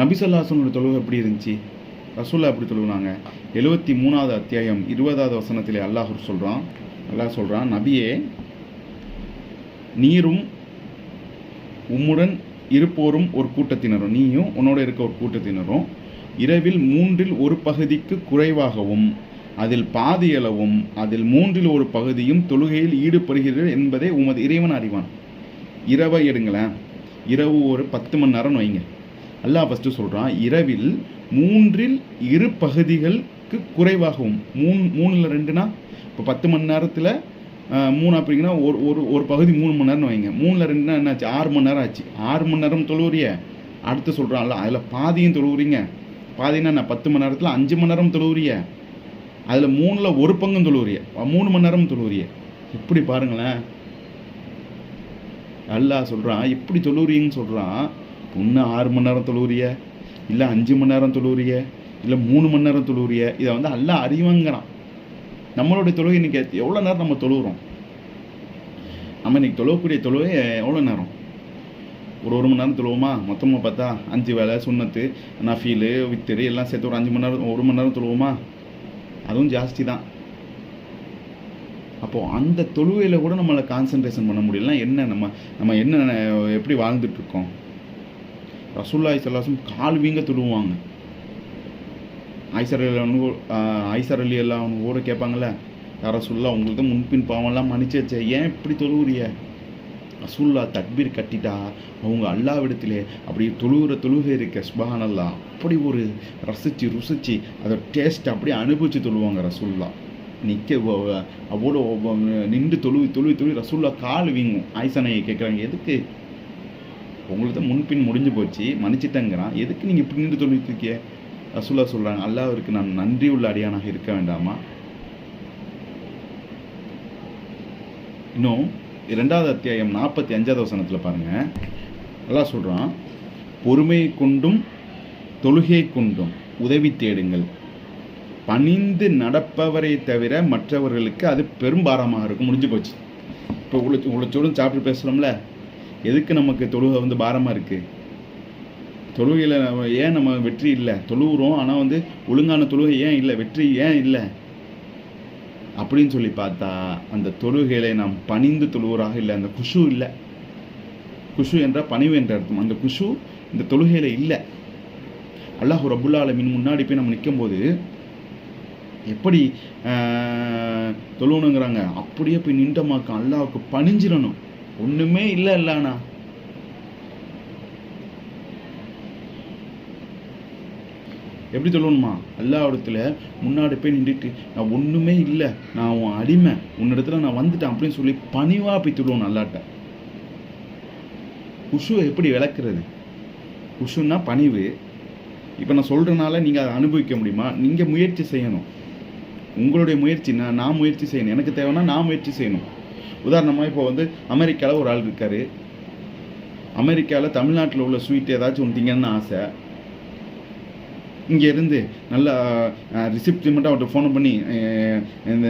நபி ஸல்லல்லாஹு அலைஹி வஸல்லம் தொழுகை எப்படி இருந்துச்சு? ரசூலுல்லாஹ் எப்படி தொழுவினாங்க? 73வது அத்தியாயம் 20வது வசனத்திலே அல்லாஹ் சொல்கிறான், நபியே, நீரும் உம்முடன் இருப்போரும் ஒரு கூட்டத்தினரும், நீயும் உன்னோட இருக்க ஒரு கூட்டத்தினரும் இரவில் 1/3 ஒரு பகுதிக்கு குறைவாகவும் அதில் பாதியளவும் அதில் 1/3 ஒரு பகுதியும் தொழுகையில் ஈடுபடுகிறீர்கள் என்பதை உமது இறைவன் அறிவான். இரவை எடுங்களேன், இரவு ஒரு 10 மணி நேரம் வைங்க. அல்லாஹ் ஃபஸ்ட்டு சொல்கிறான், இரவில் 1/3 இரு பகுதிகளுக்கு குறைவாகவும். 3ல் 2னா இப்போ 10 மணி நேரத்தில் 3 அப்படிங்கன்னா ஒரு பகுதி 3 மணி நேரம்னு வைங்க. 3ல் 2னா என்னாச்சு? 6 மணி நேரம் ஆச்சு. 6 மணி நேரம் தொழுவுறிய. அடுத்து சொல்கிறான்ல, அதில் பாதியும் தொழுவுறீங்க, பாதினா நான் 10 மணி நேரத்தில் 5 மணி நேரம் தொழுவுறிய, அதில் 3ல் 1 பங்கும் தொழுவுறிய, 3 மணி நேரம் தொழுவுறிய. எப்படி பாருங்களேன், அல்லாஹ் சொல்கிறான் எப்படி தொழுவுறீங்கன்னு சொல்கிறான். ஒன்று 6 மணி நேரம் தொழுவுறிய, இல்லை 5 மணி நேரம் தொழுவுறிய, இல்லை 3 மணி நேரம் தொழுவுறிய. இதை வந்து அல்லாஹ் அறிவங்கிறான். நம்மளுடைய தொழுகை இன்றைக்கி எவ்வளோ நேரம் நம்ம தொழுகிறோம்? நம்ம இன்றைக்கி தொழுவக்கூடிய தொழுகை எவ்வளோ நேரம்? ஒரு மணி நேரம் தொழுவோமா? மொத்தமாக பார்த்தா 5 வேளை சுன்னத்து நஃபீலு வித்திரு எல்லாம் சேர்த்து ஒரு 5 மணி நேரம் 1 மணி நேரம் தொழுவோமா? அதுவும் ஜாஸ்தி தான். அப்போது அந்த தொழுகையில் கூட நம்மளை கான்சன்ட்ரேஷன் பண்ண முடியலன்னா என்ன நம்ம என்ன எப்படி வாழ்ந்துட்டுருக்கோம்? ரசூலுல்லாஹி ஸல்லல்லாஹு அலைஹி வஸல்லம் கால் வீங்க தொழுவாங்க. ஐசர் அலி எல்லாம் கூட கேட்பாங்கள்ல, யார் ரசூலுல்லாஹ் உங்களுக்கு முன்பின் பாவம்லாம் மன்னிச்சு ஏன் இப்படி தொழுவுறிய? ரசூலுல்லாஹ் தக்பீர் கட்டிட்டா அவங்க அல்லாஹ்விடத்திலே அப்படி தொழுகை இருக்க சுப்ஹானல்லாஹ் அப்படி ஒரு ருசிச்சு அதோட டேஸ்ட் அப்படியே அனுபவிச்சு தொழுவாங்க. ரசூலுல்லாஹ் அவ்வளோ நின்று தொழுவி ரசூலுல்லாஹ் கால் வீங்கும். ஆயிஷா கேட்குறாங்க, எதுக்கு? உங்களுக்கு தான் முன்பின் முடிஞ்சு போச்சு, மன்னிச்சிட்டேங்கிறான், எதுக்கு நீங்கள் இப்படி நின்று தொழுவிட்டு இருக்கிய? ரசூலுல்லாஹ் சொல்கிறாங்க, அல்லாஹ்விற்கு நான் நன்றி உள்ள அடியானாக இருக்க வேண்டாமா? இன்னும் 2வது அத்தியாயம் 45வது வசனத்தில் பாருங்கள், அல்லாஹ் சொல்கிறான், பொறுமையை கொண்டும் தொழுகை கொண்டும் உதவி தேடுங்கள், பணிந்து நடப்பவரை தவிர மற்றவர்களுக்கு அது பெரும்பாரமாக இருக்கும். முடிஞ்சு போச்சு. இப்போ உழைச்சோடும் சாப்பிட்டு பேசுகிறோம்ல, எதுக்கு நமக்கு தொழுகை வந்து பாரமாக இருக்குது? தொழுகையில் ஏன் நம்ம வெற்றி இல்லை? தொழுகிறோம், ஆனால் வந்து ஒழுங்கான தொழுகை ஏன் இல்லை? வெற்றி ஏன் இல்லை அப்படின்னு சொல்லி பார்த்தா, அந்த தொழுகைகளை நாம் பணிந்து தொழுவராக இல்லை. அந்த குஷு இல்லை. குஷு என்றால் பணிவு என்ற அர்த்தம். அந்த குஷு இந்த தொழுகையில் இல்லை. அல்லாஹ் ரப்புல் ஆலமீன் முன்னாடி போய் நம்ம நிற்கும்போது எப்படி தொழுவணுங்கிறாங்க, அப்படியே போய் நின்றமாக்கம் அல்லாஹ்வுக்கு பணிஞ்சிடணும். ஒன்றுமே இல்லை இல்லைண்ணா. எப்படி சொல்லணுமா? அல்லாஹ்விடத்தில் முன்னாடி போய் நின்றுட்டு நான் ஒன்றுமே இல்லை, நான் உன் அடிமை, உன்னிடத்துல நான் வந்துட்டேன் அப்படின்னு சொல்லி பணிவாக போய் தொழுவோம் அல்லாட்ட. குஷுவை எப்படி விளக்குறது? குஷுன்னா பணிவு. இப்போ நான் சொல்கிறனால நீங்கள் அதை அனுபவிக்க முடியுமா? நீங்கள் முயற்சி செய்யணும். உங்களுடைய முயற்சி. நான் முயற்சி செய்யணும். எனக்கு தேவைன்னா நான் முயற்சி செய்யணும். உதாரணமாக இப்போ வந்து அமெரிக்காவில் ஒரு ஆள் இருக்கார். அமெரிக்காவில் தமிழ்நாட்டில் உள்ள ஸ்வீட் ஏதாச்சும் ஒன்று திங்கன்னு ஆசை. இங்கேருந்து நல்லா ரிசிப்ட்மெண்ட்டாக அவர்கிட்ட ஃபோன் பண்ணி,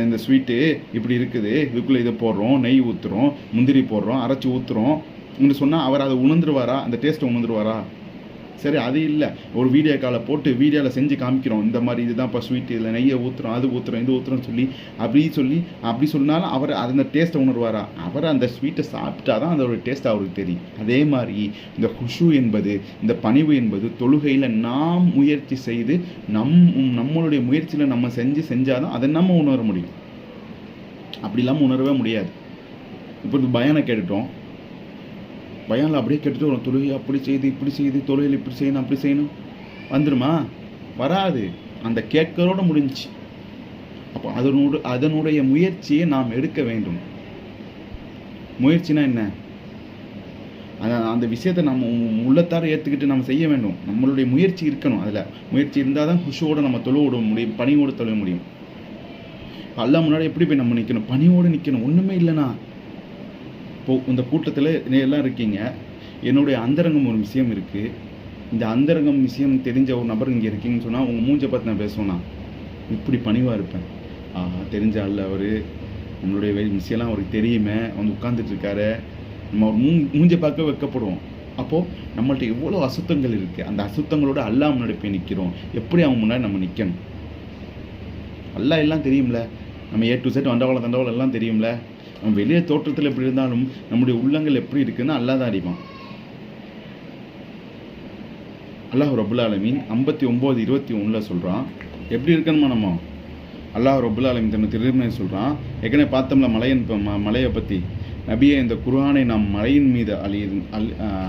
இந்த ஸ்வீட்டு இப்படி இருக்குது, இதுக்குள்ளே இதை போடுறோம், நெய் ஊற்றுறோம், முந்திரி போடுறோம், அரைச்சி ஊற்றுறோம் இங்கே சொன்னால் அவர் அதை உணர்ந்துருவாரா? அந்த டேஸ்ட்டை உணர்ந்துருவாரா? சரி, அது இல்லை. ஒரு வீடியோ காலை போட்டு வீடியோவில் செஞ்சு காமிக்கிறோம், இந்த மாதிரி இதுதான் இப்போ ஸ்வீட்டு, இதில் நெய்யை ஊற்றுறோம், அது ஊற்றுறோம், இது ஊற்றுறோன்னு அப்படி சொன்னாலும் அவர் அந்த டேஸ்ட்டை உணர்வாரா? அவர் அந்த ஸ்வீட்டை சாப்பிட்டா தான் அதோட டேஸ்ட் அவருக்கு தெரியும். அதே மாதிரி இந்த குஷு என்பது, இந்த பணிவு என்பது தொழுகையில் நாம் முயற்சி செய்து நம்மளுடைய முயற்சியில் நம்ம செஞ்சால் தான் அதை நம்ம உணர முடியும். அப்படி இல்லாமல் உணரவே முடியாது. இப்போ பயானை கேட்டுட்டோம், பயானில் அப்படியே கேட்டுட்டு வரும், தொழுகை அப்படி செய்து இப்படி செய்து, தொழுகையில் இப்படி செய்யணும் அப்படி செய்யணும், வந்துடுமா? வராது. அந்த கேட்கறோட முடிஞ்சிச்சு. அப்போ அதனுடைய முயற்சியை நாம் எடுக்க வேண்டும். முயற்சினா என்ன? அந்த விஷயத்தை நம்ம உள்ளத்தார ஏற்றுக்கிட்டு நம்ம செய்ய வேண்டும். நம்மளுடைய முயற்சி இருக்கணும். அதில் முயற்சி இருந்தால் தான் குஷுவோடு நம்ம தொழுவிட முடியும், பணியோடு தொழுவ முடியும். அல்லாஹ் முன்னாடி எப்படி போய் நம்ம நிற்கணும்? பணியோடு நிற்கணும். ஒன்றுமே இல்லைனா இப்போது இந்த கூட்டத்தில் எல்லாம் இருக்கீங்க, என்னுடைய அந்தரங்கம் ஒரு விஷயம் இருக்குது. இந்த அந்தரங்கம் விஷயம் தெரிஞ்ச ஒரு நபர் இங்கே இருக்கீங்கன்னு சொன்னால் உங்கள் மூஞ்சை பார்த்து நான் பேசுவேன்னா இப்படி பணிவாக இருப்பேன். தெரிஞ்ச ஆள் அவர், நம்மளுடைய விஷயம்லாம் அவருக்கு தெரியுமே, வந்து உட்காந்துட்ருக்காரு, நம்ம ஒரு மூஞ்சை பார்க்க வைக்கப்படுவோம். அப்போது நம்மள்ட்ட எவ்வளோ அசுத்தங்கள் இருக்குது. அந்த அசுத்தங்களோட அல்லாஹ் முன்னாடி போய் நிற்கிறோம். எப்படி அவங்க முன்னாடி நம்ம நிற்கணும்? அல்லாஹ் எல்லாம் தெரியும்ல. நம்ம A to Z தண்டவாளம் எல்லாம் தெரியும்ல. நம்ம வெளியே தோற்றத்தில் எப்படி இருந்தாலும் நம்முடைய உள்ளங்கள் எப்படி இருக்குன்னு அல்லாஹ் தான் அறிவான். அல்லாஹ் ரப்புல் ஆலமீன் 59:21 சொல்கிறான். எப்படி இருக்கணுமா நம்ம? அல்லாஹ் ரப்புல் ஆலமீன் தன்னை திரும்ப சொல்கிறான். ஏற்கனவே பார்த்தோம்ல மலையை பற்றி. நபியே, இந்த குர்ஆனை நாம் மலையின் மீது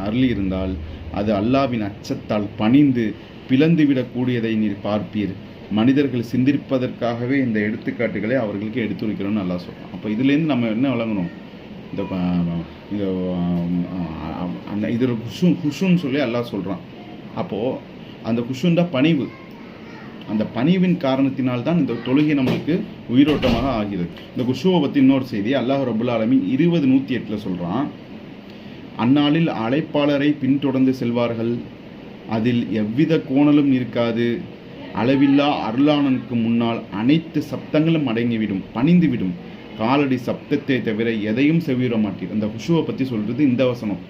அருளி இருந்தால் அது அல்லாஹ்வின் அச்சத்தால் பணிந்து பிளந்து விடக்கூடியதை நீர் பார்ப்பீர். மனிதர்கள் சிந்திப்பதற்காகவே இந்த எடுத்துக்காட்டுகளை அவர்களுக்கு எடுத்துரைக்கிறோன்னு நல்லா சொல்கிறோம். அப்போ இதுலேருந்து நம்ம என்ன வழங்கணும்? இதில் குஷுன்னு சொல்லி அல்லாஹ் சொல்கிறான். அப்போது அந்த குஷுன் தான் பணிவு. அந்த பணிவின் காரணத்தினால்தான் இந்த தொழுகை நம்மளுக்கு உயிரோட்டமாக ஆகிறது. இந்த குஷுவை பற்றி இன்னொரு செய்தி அல்லாஹ் ரபுல் ஆலமீன் 20:108 சொல்கிறான், அந்நாளில் அழைப்பாளரை பின்தொடர்ந்து செல்வார்கள், அதில் எவ்வித கோணலும் இருக்காது, அளவில்லா அருளாளனுக்கு முன்னால் அனைத்து சப்தங்களும் அடங்கிவிடும், பணிந்துவிடும், காலடி சப்தத்தை தவிர எதையும் செவியுற மாட்டீர். அந்த குஷுவை பற்றி சொல்கிறது இந்த வசனம்.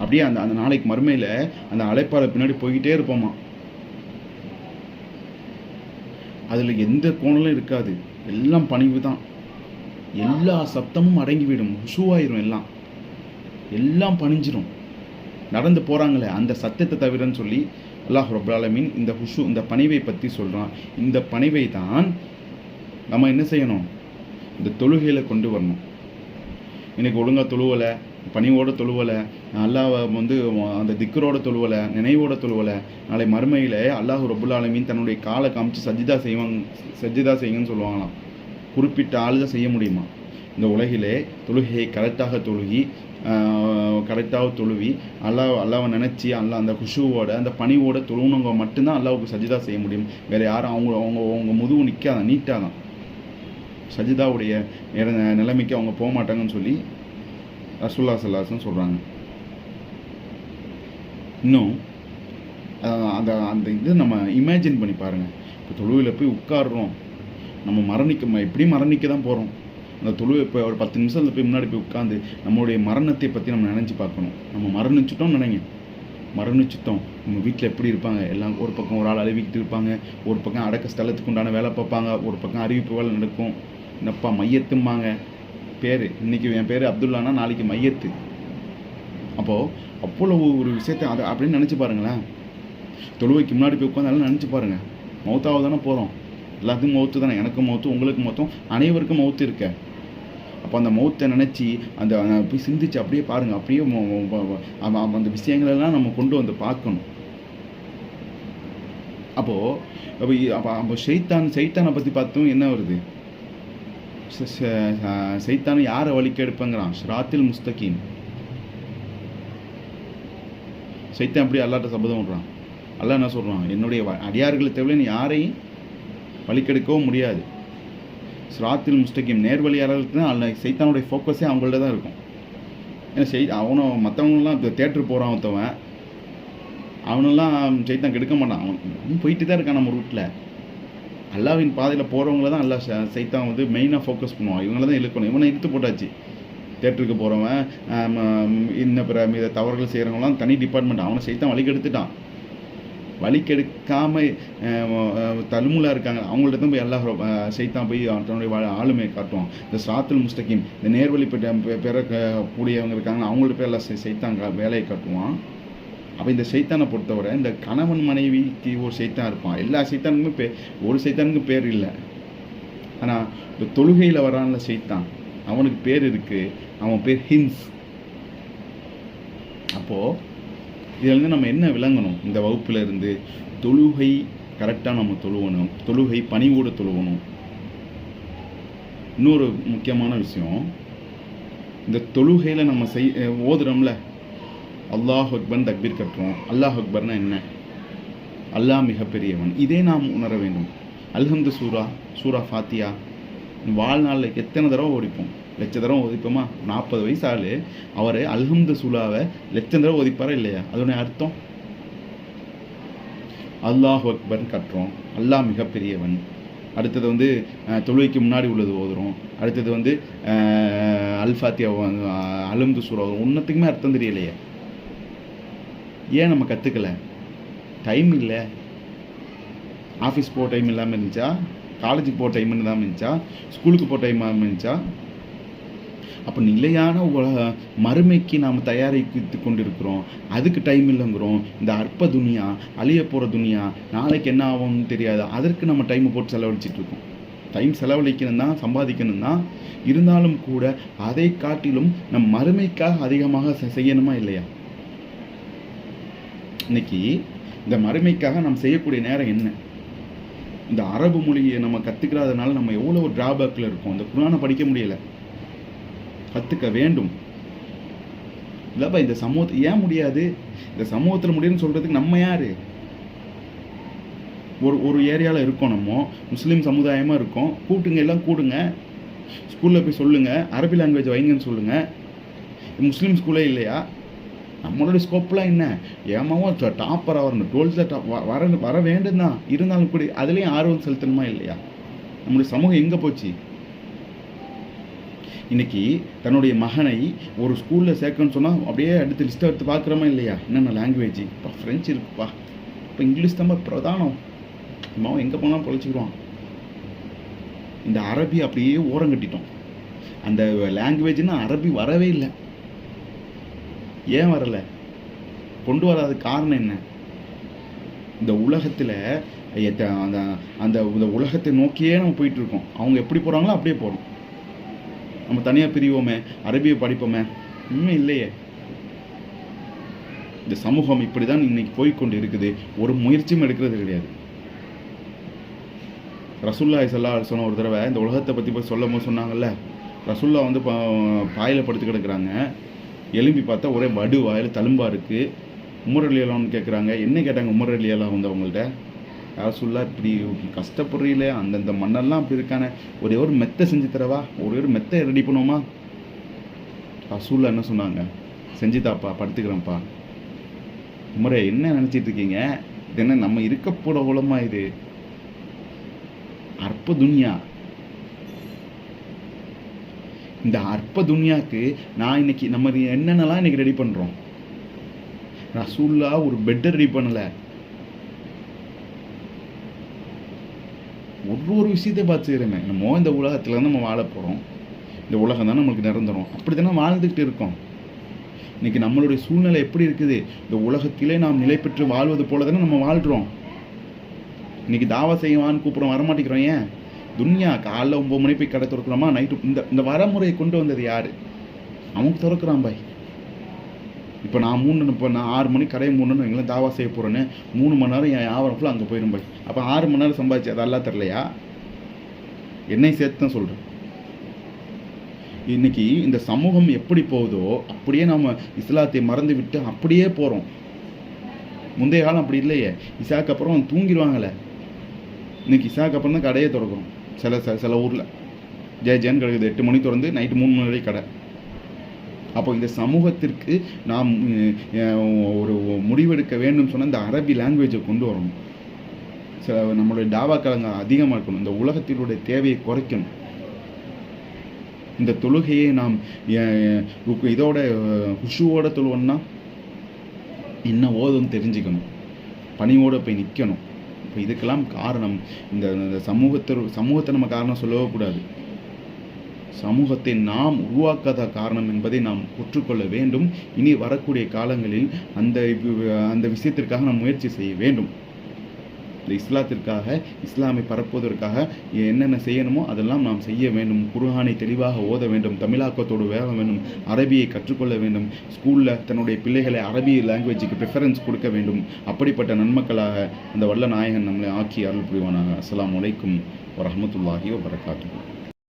அப்படியே அந்த அந்த நாளைக்கு மறுமையில் அந்த அழைப்பாளர் பின்னாடி போய்கிட்டே இருப்போமா, அதில் எந்த கோணலும் இருக்காது, எல்லாம் பணிவு தான், எல்லா சப்தமும் அடங்கிவிடும், குஷுவாயிரும், எல்லாம் பணிஞ்சிடும். நடந்து போகிறாங்களே அந்த சத்தத்தை தவிரன்னு சொல்லி அல்லாஹ் ரப்பல் ஆலமீன் இந்த ஹுஷு, இந்த பணிவை பற்றி சொல்கிறான். இந்த பணிவை தான் நம்ம என்ன செய்யணும், இந்த தொழுகையில் கொண்டு வரணும். இன்றைக்கி ஒழுங்காக தொழுவலை, பணிவோடு தொழுவலை, அல்லாஹ் அந்த திக்கரோட தொழுவலை, நினைவோட தொழுவலை, நாளை மறுமையில் அல்லாஹ் ரப்பல் ஆலமீன் தன்னுடைய காலை காமிச்சு சஜிதா செய்யுங்கன்னு சொல்லுவாங்களாம். குறிப்பிட்ட ஆள் தான் செய்ய முடியுமா? இந்த உலகிலே தொழுகையை கரெக்டாக தொழுவி அல்லாவை நினச்சி அந்த குஷுவோட அந்த பணிவோட தொழுனவங்க மட்டும்தான் அல்லாவுக்கு சஜிதா செய்ய முடியும். வேறு யாரும் அவங்க முதுகு நிற்காதான், நீட்டாக தான் சஜிதாவுடைய நிலைமைக்கு அவங்க போக மாட்டாங்கன்னு சொல்லி ரசூலுல்லாஹி ஸல்லல்லாஹு அலைஹி வஸல்லம் சொல்கிறாங்க. இன்னும் அந்த இது நம்ம இமேஜின் பண்ணி பாருங்கள். இப்போ தொழுவில் போய் உட்காடுறோம், நம்ம எப்படி மரணிக்க தான் போகிறோம். அந்த தொழுவை இப்போ ஒரு 10 நிமிஷத்தில் போய் முன்னாடி போய் உட்காந்து நம்மளுடைய மரணத்தை பற்றி நம்ம நினச்சி பார்க்கணும். நம்ம மரணிச்சிட்டோம், நம்ம வீட்டில் எப்படி இருப்பாங்க, எல்லாம் ஒரு பக்கம் ஒரு ஆள் அழுவிக்கிட்டு இருப்பாங்க, ஒரு பக்கம் அடக்க ஸ்தலத்துக்கு உண்டான வேலை பார்ப்பாங்க, ஒரு பக்கம் அறிவிப்பு வேலை நடக்கும். என்னப்பா மையத்தும்பாங்க பேர், இன்றைக்கி என் பேர் அப்துல்லானா நாளைக்கு மையத்து. அப்போது அவ்வளோ ஒரு விஷயத்தை அதை அப்படின்னு நினச்சி பாருங்களேன். தொழுவைக்கு முன்னாடி போய் உட்காந்து எல்லாம் நினச்சி பாருங்கள். மௌத்தாவது தானே போகிறோம், எல்லாத்துக்கும் மௌத்து தானே, எனக்கும் மௌத்து, உங்களுக்கு மௌத்தும், அனைவருக்கும் மௌத்து இருக்க. அப்போ அந்த மௌத்தை நினச்சி அந்த போய் சிந்திச்சு அப்படியே பாருங்கள். அப்படியே அந்த விஷயங்களெல்லாம் நம்ம கொண்டு வந்து பார்க்கணும். அப்போ சைத்தானை பற்றி பார்த்தோம். என்ன வருது? சைத்தானை யாரை வழிக்கெடுப்பங்கிறான்? ஸிராத்தில் முஸ்தகீம். சைத்தான் அப்படி அல்லாட்ட சபதம் விடுறான். அல்லாஹ் என்ன சொல்கிறான்? என்னுடைய அடியார்களை தவிர நீ யாரையும் வழிக்கெடுக்கவும் முடியாது. ஸிராத்தில் முஸ்தகீம், நேர்வழியாளர்களுக்கு தான் சைத்தானுடைய ஃபோக்கஸே அவங்கள்ட்ட தான் இருக்கும். ஏன்னா மற்றவங்களாம் இப்போ தேட்டரு போகிறான், ஒருத்தவன் அவனெல்லாம் சைத்தான் கெடுக்க மாட்டான். அவன் போயிட்டு தான் இருக்கான் நம்ம ரூட்டில். அல்லாவின் பாதையில் போகிறவங்கள தான் அல்லாஹ் சைத்தான் மெயினாக ஃபோக்கஸ் பண்ணுவான். இவங்கள தான் இழுக்கணும். இவனை இழுத்து போட்டாச்சு. தேட்டருக்கு போகிறவன், இன்னும் பிற மீத தவறுகள் செய்கிறவங்களாம் தனி டிபார்ட்மெண்ட். அவனை சைத்தான் வழிகெடுத்துட்டான். வழிக்கெடுக்காமல் தலுமுலாக இருக்காங்க, அவங்கள்ட்ட தான் போய் அல்லாஹ் சைத்தான் போய் தன்னுடைய ஆளுமையை காட்டுவான். இந்த ஸிராத்துல் முஸ்தகீம், இந்த நேர்வழி பெறக்கூடியவங்க இருக்காங்க, அவங்கள்ட்ட போய் எல்லாம் சைத்தான் வேலையை காட்டுவான். அப்போ இந்த சைத்தானை பொறுத்தவரை இந்த கணவன் மனைவிக்கு ஒரு சைத்தான் இருப்பான். எல்லா சைத்தானுக்குமே ஒரு சைத்தானுக்கும் பேர் இல்லை. ஆனால் இந்த தொழுகையில் வரான்ல சைத்தான், அவனுக்கு பேர் இருக்குது. அவன் பேர் ஹின்ஸ். அப்போது இதிலேருந்து நம்ம என்ன விளங்கணும்? இந்த வகுப்பில் இருந்து தொழுகை கரெக்டாக நம்ம தொழுவணும், தொழுகை பணிவோடு தொழுவணும். இன்னொரு முக்கியமான விஷயம், இந்த தொழுகையில் நம்ம ஓதுறோம்ல, அல்லாஹ் அக்பர் தக்பீர் கட்டுறோம். அல்லாஹ் அக்பர்னா என்ன? அல்லாஹ் மிகப்பெரியவன். இதே நாம் உணர வேண்டும். அல்ஹம்து சூரா ஃபாத்தியா வாழ்நாளில் எத்தனை தடவை ஓடிப்போம்? லட்ச தடவை ஓதிப்போமா? 40 வயசு ஆள் அவர் அல்ஹம்து சூராவை லட்சம் தடவை ஓதிப்பாரா இல்லையா? அதோடைய அர்த்தம் அல்லாஹ் அக்பர்னு கட்டுறோம், அல்லாஹ் மிகப்பெரியவன். அடுத்தது தொழுகைக்கு முன்னாடி உள்ளது ஓதுறோம். அடுத்தது அல்ஃபாத்தியா அல்ஹம்து சூரா ஒன்றுத்துக்குமே அர்த்தம் தெரியலையே. ஏன் நம்ம கற்றுக்கல? டைம் இல்லை. ஆஃபீஸ் போக டைம் இல்லாமல் இருந்துச்சா? காலேஜுக்கு போக டைம் இல்லாமல் இருந்துச்சா? ஸ்கூலுக்கு போக டைம் இல்லாமல் இருந்துச்சா? அப்போ நிலையான மறுமைக்கு நாம் தயாரித்து கொண்டிருக்கிறோம், அதுக்கு டைம் இல்லைங்கிறோம். இந்த அற்ப துனியா, அழிய போகிற துனியா, நாளைக்கு என்ன ஆகும்னு தெரியாது, அதற்கு நம்ம டைமை போட்டு செலவழிச்சிட்ருக்கோம். டைம் செலவழிக்கணும் தான், சம்பாதிக்கணும் தான். இருந்தாலும் கூட அதை காட்டிலும் நம் மறுமைக்காக அதிகமாக செய்யணுமா இல்லையா? இன்னைக்கு இந்த மறுமைக்காக நம்ம செய்யக்கூடிய நேரம் என்ன? இந்த அரபு மொழியை நம்ம கற்றுக்கிறதுனால நம்ம எவ்வளோ டிராபேக்கில் இருக்கோம். இந்த குர்ஆனை படிக்க முடியலை, கற்றுக்க வேண்டும். இல்லைப்பா இந்த சமூகத்தை ஏன் முடியாது? இந்த சமூகத்தில் முடியும்னு சொல்கிறதுக்கு நம்ம யார்? ஒரு ஒரு ஏரியாவில் இருக்கோம், நம்ம முஸ்லீம் சமுதாயமாக இருக்கோம், கூட்டுங்க, எல்லாம் கூடுங்க, ஸ்கூலில் போய் சொல்லுங்கள், அரபி லாங்குவேஜ் வைங்கன்னு சொல்லுங்கள். முஸ்லீம் ஸ்கூலே இல்லையா? நம்மளோட ஸ்கோப்லாம் என்ன? ஏமாவும் டாப்பராக வரணும், 12th டாப் வர வேண்டும் தான், இருந்தாலும் கூட அதுலேயும் ஆர்வம் செலுத்தணுமா இல்லையா? நம்முடைய சமூகம் எங்கே போச்சு? இன்னைக்கு தன்னுடைய மகனை ஒரு ஸ்கூலில் சேர்க்கணும்னு சொன்னால் அப்படியே அடுத்து லிஸ்ட்டை எடுத்து பார்க்குறோமா இல்லையா? என்னென்ன லாங்குவேஜ், இப்போ ஃப்ரெஞ்சு இருக்குப்பா, இப்போ இங்கிலீஷ் தான் பிரதானம், மாவன் எங்கே போனாலும் பொழைச்சிக்கிடுவான். இந்த அரபி அப்படியே ஓரம் கட்டிட்டோம். அந்த லாங்குவேஜ்னா அரபி வரவே இல்லை. ஏன் வரலை? கொண்டு வராத காரணம் என்ன? இந்த உலகத்தில் அந்த அந்த இந்த உலகத்தை நோக்கியே நம்ம போயிட்டு இருக்கோம். அவங்க எப்படி போகிறாங்களோ அப்படியே போகிறோம். நம்ம தனியாக பிரிவோமே, அரபியை படிப்போமே, இன்னும் இல்லையே. இந்த சமூகம் இப்படி தான் இன்னைக்கு போய்கொண்டு இருக்குது. ஒரு முயற்சியும் எடுக்கிறது கிடையாது. ரசூலுல்லாஹி ஸல்லல்லாஹு அலைஹி வஸல்லம் ஒரு தடவை இந்த உலகத்தை பற்றி போய் சொல்லும் சொன்னாங்கல்ல, ரசூல்லா வந்து பாயில் படுத்து கிடக்குறாங்க, எலும்பி பார்த்தா ஒரே வடு, வாயில் தழும்பா இருக்குது. உமர் ரலியல்லாஹு கேட்குறாங்க, என்ன கேட்டாங்க உமர் ரலியல்லாஹு வந்து அவங்கள்ட்ட, ரசூலுல்லாஹ் இப்படி கஷ்டப்படுறீங்களே, அந்தந்த மண்ணெல்லாம் அப்படி இருக்கானே, ஒரே ஒரு மெத்தை செஞ்சு தரவா, ஒரே ஒரு மெத்தை ரெடி பண்ணுவோமா? ரசூலுல்லாஹ் என்ன சொன்னாங்க? செஞ்சுதாப்பா, படுத்துக்கிறேன்ப்பா. உமரே என்ன நினச்சிட்டு இருக்கீங்க? இது என்ன நம்ம இருக்க போட உலமா? இது அற்ப துன்யா. இந்த அற்ப துன்யாவுக்கு நான் இன்னைக்கு நம்ம என்னென்னலாம் இன்னைக்கு ரெடி பண்ணுறோம். ரசூலுல்லாஹ் ஒரு பெட்டை ரெடி பண்ணலை. ஒரு விஷயத்தை பார்த்து செய்கிறோமே. நம்ம இந்த உலகத்தில் தான் நம்ம வாழ போகிறோம். இந்த உலகம் தான் நம்மளுக்கு நிரந்தரம். அப்படி தானே வாழ்ந்துக்கிட்டு இருக்கோம். இன்றைக்கி நம்மளுடைய சூழ்நிலை எப்படி இருக்குது? இந்த உலகத்திலே நாம் நிலை பெற்று வாழ்வது போல தானே நம்ம வாழ்கிறோம். இன்றைக்கி தாவா செய்வான்னு கூப்பிட்றோம், வரமாட்டேங்கிறோம். ஏன்? துன்யா. காலைல 9 மணி போய் கடை திறக்கிறோமா, நைட்டு இந்த வரமுறையை கொண்டு வந்தது யார்? அவங்க திறக்கிறான் பாய். இப்போ நான் 6 மணி கடையை மூடணும்னு எங்களை தாவா செய்ய போகிறேன்னு 3 மணி நேரம் என் வியாபாரம் ஃபுல்லாக அங்கே போயிடும் பாய். அப்போ 6 மணி நேரம் சம்பாதிச்சு அது எல்லாம் தரலையா? என்னை சேர்த்து தான் சொல்கிறேன். இன்னைக்கு இந்த சமூகம் எப்படி போகுதோ அப்படியே நம்ம இஸ்லாத்தை மறந்து விட்டு அப்படியே போகிறோம். முந்தைய காலம் அப்படி இல்லையே. இசாக்கு அப்புறம் தூங்கிடுவாங்களே. இன்னைக்கு இசாக்கு அப்புறம் தான் கடையே திறக்கிறோம். சில ஊரில் ஜெயன்னு கிடக்குது, 8 மணி திறந்து நைட்டு 3 மணி வரைக்கும் கடை. அப்போ இந்த சமூகத்திற்கு நாம் ஒரு முடிவெடுக்க வேண்டும் சொன்னால் இந்த அரபி லாங்குவேஜை கொண்டு வரணும். நம்மளுடைய டாவாக்களங்க அதிகமாக இருக்கணும். இந்த உலகத்தினுடைய தேவையை குறைக்கணும். இந்த தொழுகையை நாம் இதோட ஹுஷுவோட தொழுவோம்னா என்ன ஓதுன்னு தெரிஞ்சுக்கணும், பணியோடு போய் நிற்கணும். இப்போ இதுக்கெல்லாம் காரணம் இந்த சமூகத்தை நம்ம காரணம் சொல்லவே கூடாது. சமூகத்தை நாம் உருவாக்காத காரணம் என்பதை நாம் ஒற்றுக்கொள்ள வேண்டும். இனி வரக்கூடிய காலங்களில் அந்த விஷயத்திற்காக நாம் முயற்சி செய்ய வேண்டும். இந்த இஸ்லாத்திற்காக, இஸ்லாமை பரப்புவதற்காக என்னென்ன செய்யணுமோ அதெல்லாம் நாம் செய்ய வேண்டும். குர்ஆனை தெளிவாக ஓத வேண்டும், தமிழாக்கத்தோடு வேக வேண்டும், அரபியை கற்றுக்கொள்ள வேண்டும், ஸ்கூலில் தன்னுடைய பிள்ளைகளை அரபி லாங்குவேஜுக்கு ப்ரிஃபரன்ஸ் கொடுக்க வேண்டும். அப்படிப்பட்ட நன்மக்களாக அந்த வல்ல நாயகன் நம்மளை ஆக்கி அருள் புரிவானாக. அஸ்ஸலாமு அலைக்கும் வரஹ்மத்துல்லாஹி வபரகாத்துஹு.